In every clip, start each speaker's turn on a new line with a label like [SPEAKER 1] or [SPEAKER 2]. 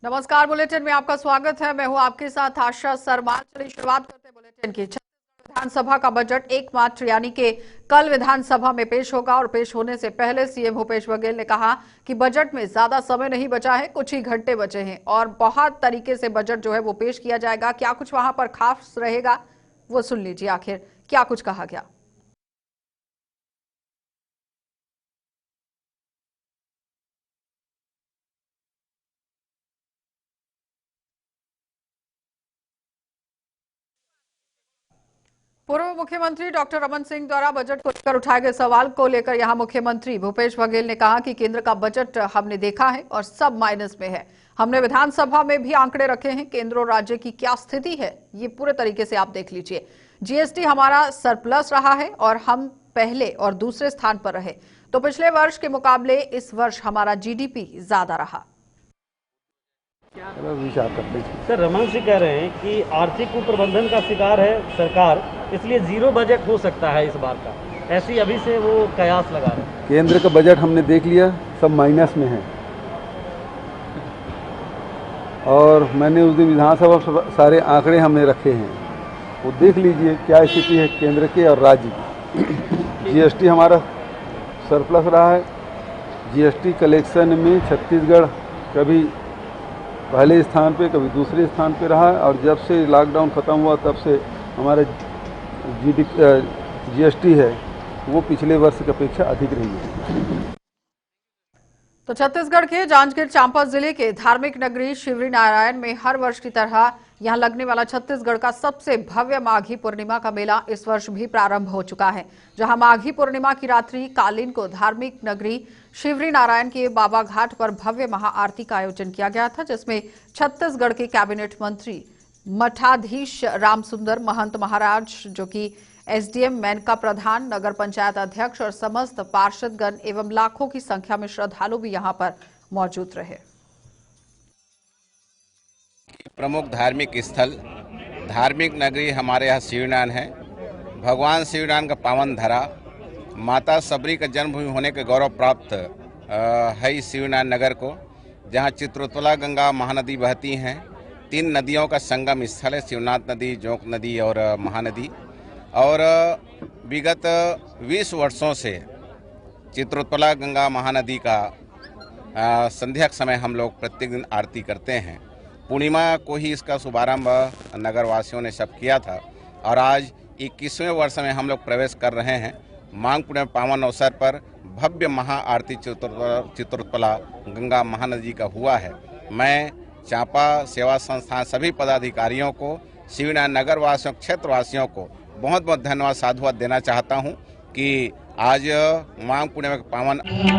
[SPEAKER 1] नमस्कार, बुलेटिन में आपका स्वागत है। मैं हूं आपके साथ आशा सरमाल। चलिए शुरुआत करते हैं बुलेटिन की। छत्तीसगढ़ विधानसभा का बजट एकमात्र यानी कि कल विधानसभा में पेश होगा और पेश होने से पहले सीएम भूपेश बघेल ने कहा कि बजट में ज्यादा समय नहीं बचा है, कुछ ही घंटे बचे हैं और बहुत तरीके से बजट जो है वो पेश किया जाएगा। क्या कुछ वहां पर खास रहेगा वो सुन लीजिए, आखिर क्या कुछ कहा गया। पूर्व मुख्यमंत्री डॉक्टर रमन सिंह द्वारा बजट को लेकर उठाए गए सवाल को लेकर यहां मुख्यमंत्री भूपेश बघेल ने कहा कि केंद्र का बजट हमने देखा है और सब माइनस में है। हमने विधानसभा में भी आंकड़े रखे हैं, केंद्र और राज्य की क्या स्थिति है ये पूरे तरीके से आप देख लीजिए। जीएसटी हमारा सरप्लस रहा है और हम पहले और दूसरे स्थान पर रहे, तो पिछले वर्ष के मुकाबले इस वर्ष हमारा जीडीपी ज्यादा रहा।
[SPEAKER 2] सर, रमन सिंह कह रहे हैं कि आर्थिक कुप्रबंधन का शिकार है सरकार, इसलिए जीरो बजट हो सकता है इस बार का। ऐसी अभी से वो कयास लगा रहे हैं।
[SPEAKER 3] केंद्र का बजट हमने देख लिया, सब माइनस में है। और मैंने उस दिन विधानसभा सारे आंकड़े हमने रखे हैं, वो देख लीजिए क्या स्थिति है केंद्र के और राज्य की। जीएसटी हमारा सरप्लस रहा है। जीएसटी कलेक्शन में छत्तीसगढ़ कभी पहले स्थान पे कभी दूसरे स्थान पे रहा है और जब से लॉकडाउन ख़त्म हुआ तब से हमारे जीएसटी है वो पिछले वर्ष की अपेक्षा अधिक रही है।
[SPEAKER 1] तो छत्तीसगढ़ के जांजगीर चांपा जिले के धार्मिक नगरी शिवरी नारायण में हर वर्ष की तरह यहां लगने वाला छत्तीसगढ़ का सबसे भव्य माघी पूर्णिमा का मेला इस वर्ष भी प्रारंभ हो चुका है, जहां माघी पूर्णिमा की रात्रि कालीन को धार्मिक नगरी शिवरी नारायण के बाबा घाट पर भव्य महाआरती का आयोजन किया गया था, जिसमें छत्तीसगढ़ के कैबिनेट मंत्री मठाधीश रामसुंदर महंत महाराज, जो कि एसडीएम मेनका प्रधान, नगर पंचायत अध्यक्ष और समस्त पार्षदगण एवं लाखों की संख्या में श्रद्धालु भी यहां पर मौजूद रहे।
[SPEAKER 4] प्रमुख धार्मिक स्थल धार्मिक नगरी हमारे यहाँ शिवनारायण है। भगवान शिवनारायण का पावन धरा, माता सबरी का जन्मभूमि होने के गौरव प्राप्त है इस शिवनारायण नगर को, जहाँ चित्रोत्पला गंगा महानदी बहती हैं। 3 नदियों का संगम स्थल है, शिवनाथ नदी, जोंक नदी और महानदी। और विगत 20 वर्षों से चित्रोत्पला गंगा महानदी का संध्या के समय हम लोग प्रत्येक दिन आरती करते हैं। पूर्णिमा को ही इसका शुभारंभ नगरवासियों ने सब किया था और आज 21वें वर्ष में हम लोग प्रवेश कर रहे हैं। माघ पूर्णिमा पावन अवसर पर भव्य महाआरती चित्रोत्पला गंगा महानदी का हुआ है। मैं चांपा सेवा संस्थान सभी पदाधिकारियों को, शिवनारायण नगर वासियों, क्षेत्रवासियों को बहुत बहुत धन्यवाद साधुवाद देना चाहता हूं कि आज माघ पूर्णिमा का पावन।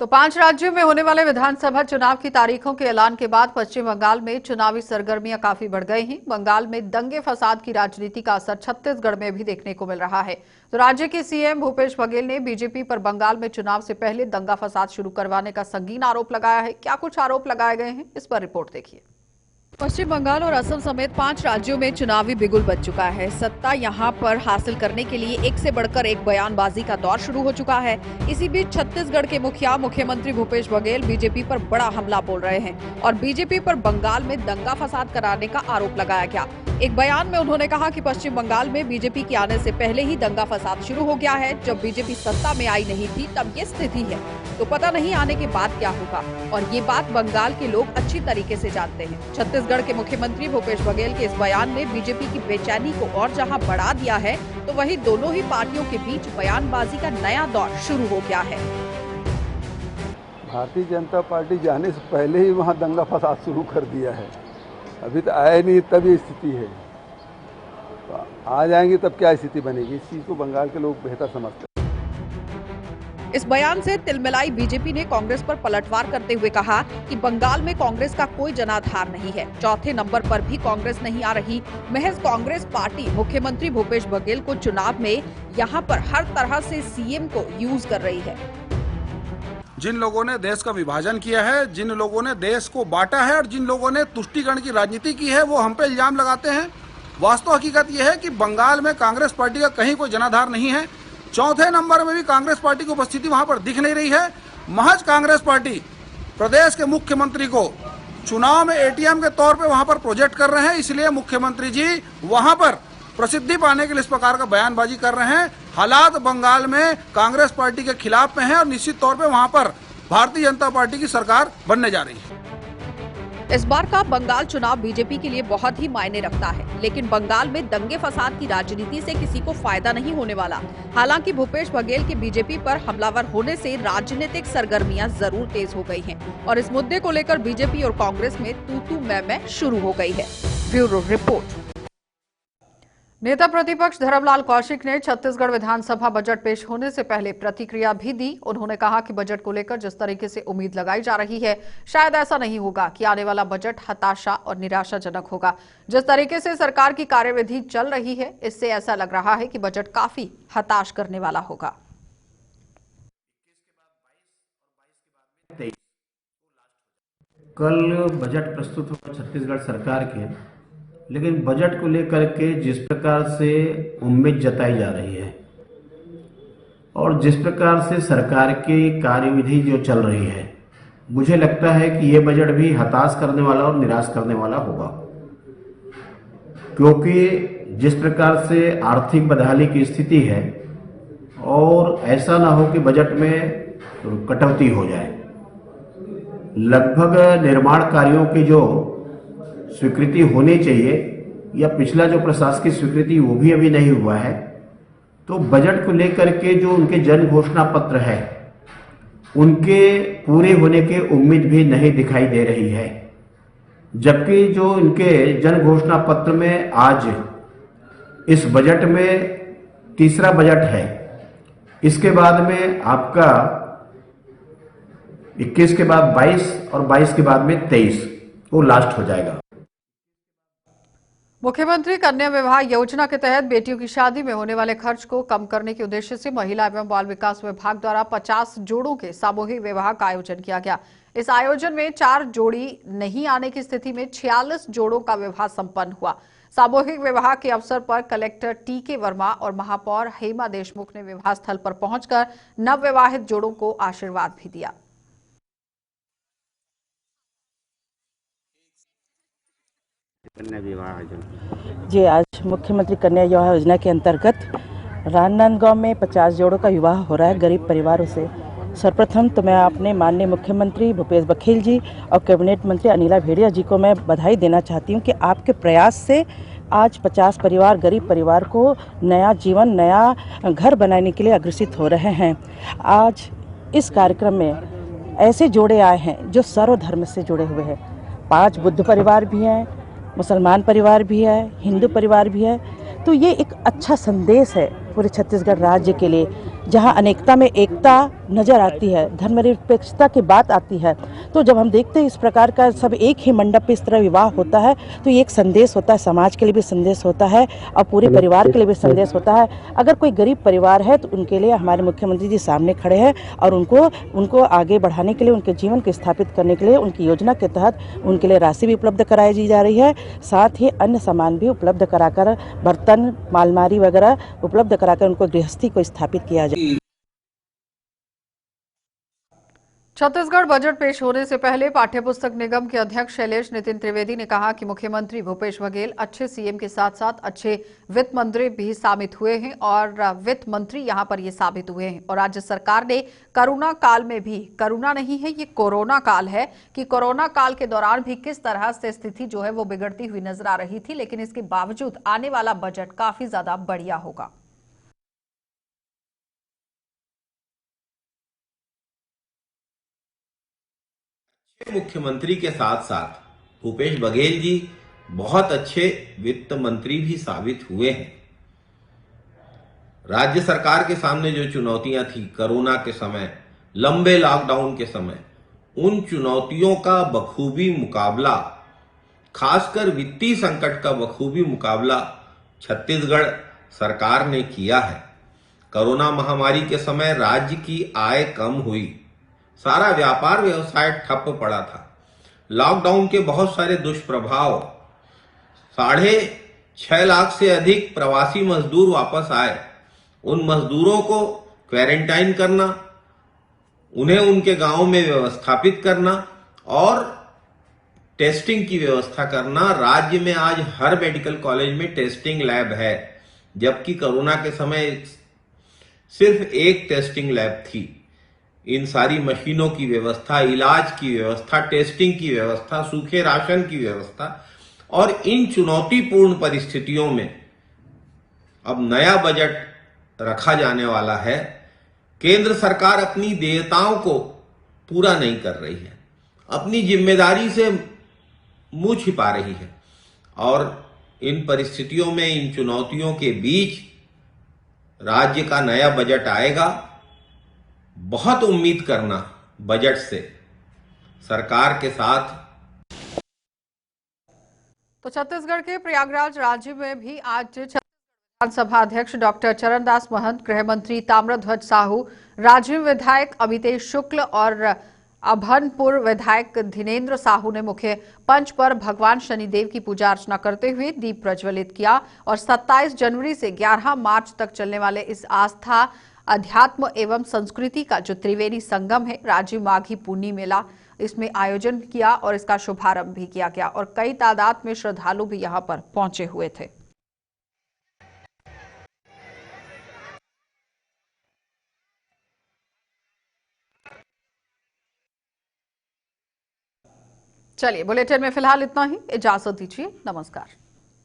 [SPEAKER 1] तो 5 राज्यों में होने वाले विधानसभा चुनाव की तारीखों के ऐलान के बाद पश्चिम बंगाल में चुनावी सरगर्मियां काफी बढ़ गई हैं। बंगाल में दंगे फसाद की राजनीति का असर छत्तीसगढ़ में भी देखने को मिल रहा है। तो राज्य के सीएम भूपेश बघेल ने बीजेपी पर बंगाल में चुनाव से पहले दंगा फसाद शुरू करवाने का संगीन आरोप लगाया है। क्या कुछ आरोप लगाए गए हैं, इस पर रिपोर्ट देखिए। पश्चिम बंगाल और असम समेत 5 राज्यों में चुनावी बिगुल बज चुका है। सत्ता यहां पर हासिल करने के लिए एक से बढ़कर एक बयानबाजी का दौर शुरू हो चुका है। इसी बीच छत्तीसगढ़ के मुख्यमंत्री भूपेश बघेल बीजेपी पर बड़ा हमला बोल रहे हैं और बीजेपी पर बंगाल में दंगा फसाद कराने का आरोप लगाया गया। एक बयान में उन्होंने कहा कि पश्चिम बंगाल में बीजेपी के आने से पहले ही दंगा फसाद शुरू हो गया है। जब बीजेपी सत्ता में आई नहीं थी तब ये स्थिति है, तो पता नहीं आने के बाद क्या होगा, और ये बात बंगाल के लोग अच्छी तरीके से जानते हैं। छत्तीसगढ़ के मुख्यमंत्री भूपेश बघेल के इस बयान ने बीजेपी की बेचैनी को और जहां बढ़ा दिया है, तो वहीं दोनों ही पार्टियों के बीच बयानबाजी का नया दौर शुरू हो गया है।
[SPEAKER 3] भारतीय जनता पार्टी जाने से पहले ही वहाँ दंगा फसाद शुरू कर दिया है। अभी तो आए नहीं, तभी स्थिति है। तो आ जाएंगे तब क्या स्थिति बनेगी, इस चीज़ को बंगाल के लोग बेहतर समझते हैं।
[SPEAKER 1] इस बयान से तिलमिलाई बीजेपी ने कांग्रेस पर पलटवार करते हुए कहा कि बंगाल में कांग्रेस का कोई जनाधार नहीं है। चौथे नंबर पर भी कांग्रेस नहीं आ रही। महज कांग्रेस पार्टी मुख्यमंत्री भूपेश बघेल को चुनाव में यहां पर हर तरह से सीएम को यूज कर रही है।
[SPEAKER 5] जिन लोगों ने देश का विभाजन किया है, जिन लोगों ने देश को बांटा है और जिन लोगों ने तुष्टीकरण की राजनीति की है, वो हम पे इल्जाम लगाते हैं। वास्तव हकीकत यह है कि बंगाल में कांग्रेस पार्टी का कहीं कोई जनाधार नहीं है। चौथे नंबर में भी कांग्रेस पार्टी की उपस्थिति वहां पर दिख नहीं रही है। महज कांग्रेस पार्टी प्रदेश के मुख्यमंत्री को चुनाव में एटीएम के तौर पे वहां पर प्रोजेक्ट कर रहे हैं। इसलिए मुख्यमंत्री जी वहां पर प्रसिद्धि पाने के लिए इस प्रकार का बयानबाजी कर रहे हैं। हालात बंगाल में कांग्रेस पार्टी के खिलाफ में है और निश्चित तौर पे वहां पर भारतीय जनता पार्टी की सरकार बनने जा रही है।
[SPEAKER 1] इस बार का बंगाल चुनाव बीजेपी के लिए बहुत ही मायने रखता है, लेकिन बंगाल में दंगे फसाद की राजनीति से किसी को फायदा नहीं होने वाला। हालांकि भूपेश बघेल के बीजेपी पर हमलावर होने से राजनीतिक सरगर्मियां जरूर तेज हो गई हैं और इस मुद्दे को लेकर बीजेपी और कांग्रेस में तू मैं शुरू हो गई है। Bureau report. नेता प्रतिपक्ष धर्मलाल कौशिक ने छत्तीसगढ़ विधानसभा बजट पेश होने से पहले प्रतिक्रिया भी दी। उन्होंने कहा कि बजट को लेकर जिस तरीके से उम्मीद लगाई जा रही है, शायद ऐसा नहीं होगा कि आने वाला बजट हताशा और निराशाजनक होगा। जिस तरीके से सरकार की कार्यविधि चल रही है, इससे ऐसा लग रहा है कि बजट काफी हताश करने वाला होगा।
[SPEAKER 6] कल बजट प्रस्तुत हुआ छत्तीसगढ़ सरकार के, लेकिन बजट को लेकर के जिस प्रकार से उम्मीद जताई जा रही है और जिस प्रकार से सरकार की कार्यविधि जो चल रही है, मुझे लगता है कि ये बजट भी हताश करने वाला और निराश करने वाला होगा। क्योंकि जिस प्रकार से आर्थिक बदहाली की स्थिति है और ऐसा ना हो कि बजट में कटौती हो जाए। लगभग निर्माण कार्यों की जो स्वीकृति होनी चाहिए या पिछला जो प्रशासकीय स्वीकृति वो भी अभी नहीं हुआ है, तो बजट को लेकर के जो उनके जन घोषणा पत्र है उनके पूरे होने की उम्मीद भी नहीं दिखाई दे रही है। जबकि जो उनके जन घोषणा पत्र में आज इस बजट में तीसरा बजट है, इसके बाद में आपका 21 के बाद 22 और 22 के बाद में 23 वो लास्ट हो जाएगा।
[SPEAKER 1] मुख्यमंत्री कन्या विवाह योजना के तहत बेटियों की शादी में होने वाले खर्च को कम करने के उद्देश्य से महिला एवं बाल विकास विभाग द्वारा 50 जोड़ों के सामूहिक विवाह का आयोजन किया गया। इस आयोजन में 4 जोड़ी नहीं आने की स्थिति में 46 जोड़ों का विवाह संपन्न हुआ। सामूहिक विवाह के अवसर पर कलेक्टर टी.के. वर्मा और महापौर हेमा देशमुख ने विवाह स्थल पर पहुंचकर नवविवाहित जोड़ों को आशीर्वाद भी दिया।
[SPEAKER 7] जी, आज मुख्यमंत्री कन्या विवाह योजना के अंतर्गत राजनांदगांव में 50 जोड़ों का विवाह हो रहा है गरीब परिवारों से। सर्वप्रथम तो मैं अपने माननीय मुख्यमंत्री भूपेश बघेल जी और कैबिनेट मंत्री अनिला भेड़िया जी को मैं बधाई देना चाहती हूं कि आपके प्रयास से आज 50 परिवार गरीब परिवार को नया जीवन, नया घर बनाने के लिए अग्रसित हो रहे हैं। आज इस कार्यक्रम में ऐसे जोड़े आए हैं जो सर्वधर्म से जुड़े हुए हैं। 5 बुद्ध परिवार भी हैं, मुसलमान परिवार भी है, हिंदू परिवार भी है। तो ये एक अच्छा संदेश है पूरे छत्तीसगढ़ राज्य के लिए, जहां अनेकता में एकता नज़र आती है, धर्मनिरपेक्षता की बात आती है। तो जब हम देखते हैं इस प्रकार का सब एक ही मंडप पे इस तरह विवाह होता है, तो ये एक संदेश होता है, समाज के लिए भी संदेश होता है और पूरे परिवार के लिए भी संदेश होता है। अगर कोई गरीब परिवार है तो उनके लिए हमारे मुख्यमंत्री जी सामने खड़े हैं और उनको आगे बढ़ाने के लिए, उनके जीवन को स्थापित करने के लिए उनकी योजना के तहत उनके लिए राशि भी उपलब्ध कराई जा रही है। साथ ही अन्य सामान भी उपलब्ध कराकर, बर्तन, मालमारी वगैरह उपलब्ध कराकर उनको गृहस्थी को स्थापित किया जाए।
[SPEAKER 1] छत्तीसगढ़ बजट पेश होने से पहले पाठ्यपुस्तक निगम के अध्यक्ष शैलेश नितिन त्रिवेदी ने कहा कि मुख्यमंत्री भूपेश बघेल अच्छे सीएम के साथ साथ अच्छे वित्त मंत्री भी साबित हुए हैं और वित्त मंत्री यहां पर ये साबित हुए हैं। और राज्य सरकार ने कोरोना काल में भी, कोरोना नहीं है ये कोरोना काल है, कि कोरोना काल के दौरान भी किस तरह से स्थिति जो है वो बिगड़ती हुई नजर आ रही थी, लेकिन इसके बावजूद आने वाला बजट काफी ज्यादा बढ़िया होगा।
[SPEAKER 8] मुख्यमंत्री के साथ साथ भूपेश बघेल जी बहुत अच्छे वित्त मंत्री भी साबित हुए हैं। राज्य सरकार के सामने जो चुनौतियां थी कोरोना के समय, लंबे लॉकडाउन के समय, उन चुनौतियों का बखूबी मुकाबला, खासकर वित्तीय संकट का बखूबी मुकाबला छत्तीसगढ़ सरकार ने किया है। कोरोना महामारी के समय राज्य की आय कम हुई, सारा व्यापार व्यवसाय ठप पड़ा था। लॉकडाउन के बहुत सारे दुष्प्रभाव, 6.5 लाख से अधिक प्रवासी मजदूर वापस आए। उन मजदूरों को क्वारंटाइन करना, उन्हें उनके गांव में व्यवस्थापित करना, और टेस्टिंग की व्यवस्था करना। राज्य में आज हर मेडिकल कॉलेज में टेस्टिंग लैब है, जबकि कोरोना के समय सिर्फ एक टेस्टिंग लैब थी। इन सारी मशीनों की व्यवस्था, इलाज की व्यवस्था, टेस्टिंग की व्यवस्था, सूखे राशन की व्यवस्था, और इन चुनौतीपूर्ण परिस्थितियों में अब नया बजट रखा जाने वाला है। केंद्र सरकार अपनी देयताओं को पूरा नहीं कर रही है, अपनी जिम्मेदारी से मुंह छिपा रही है, और इन परिस्थितियों में, इन चुनौतियों के बीच राज्य का नया बजट आएगा। बहुत उम्मीद करना बजट से सरकार के साथ।
[SPEAKER 1] तो छत्तीसगढ़ के प्रयागराज राज्य में भी आज विधानसभा अध्यक्ष डॉक्टर चरणदास महंत, गृह मंत्री ताम्रध्वज साहू, राजिम विधायक अमितेश शुक्ल और अभनपुर विधायक धीनेन्द्र साहू ने मुख्य पंच पर भगवान शनिदेव की पूजा अर्चना करते हुए दीप प्रज्वलित किया। और 27 जनवरी से 11 मार्च तक चलने वाले इस आस्था, अध्यात्म एवं संस्कृति का जो त्रिवेणी संगम है, राजीव माघी पुन्नी मेला, इसमें आयोजन किया और इसका शुभारंभ भी किया गया और कई तादाद में श्रद्धालु भी यहां पर पहुंचे हुए थे। चलिए, बुलेटिन में फिलहाल इतना ही। इजाजत दीजिए। नमस्कार।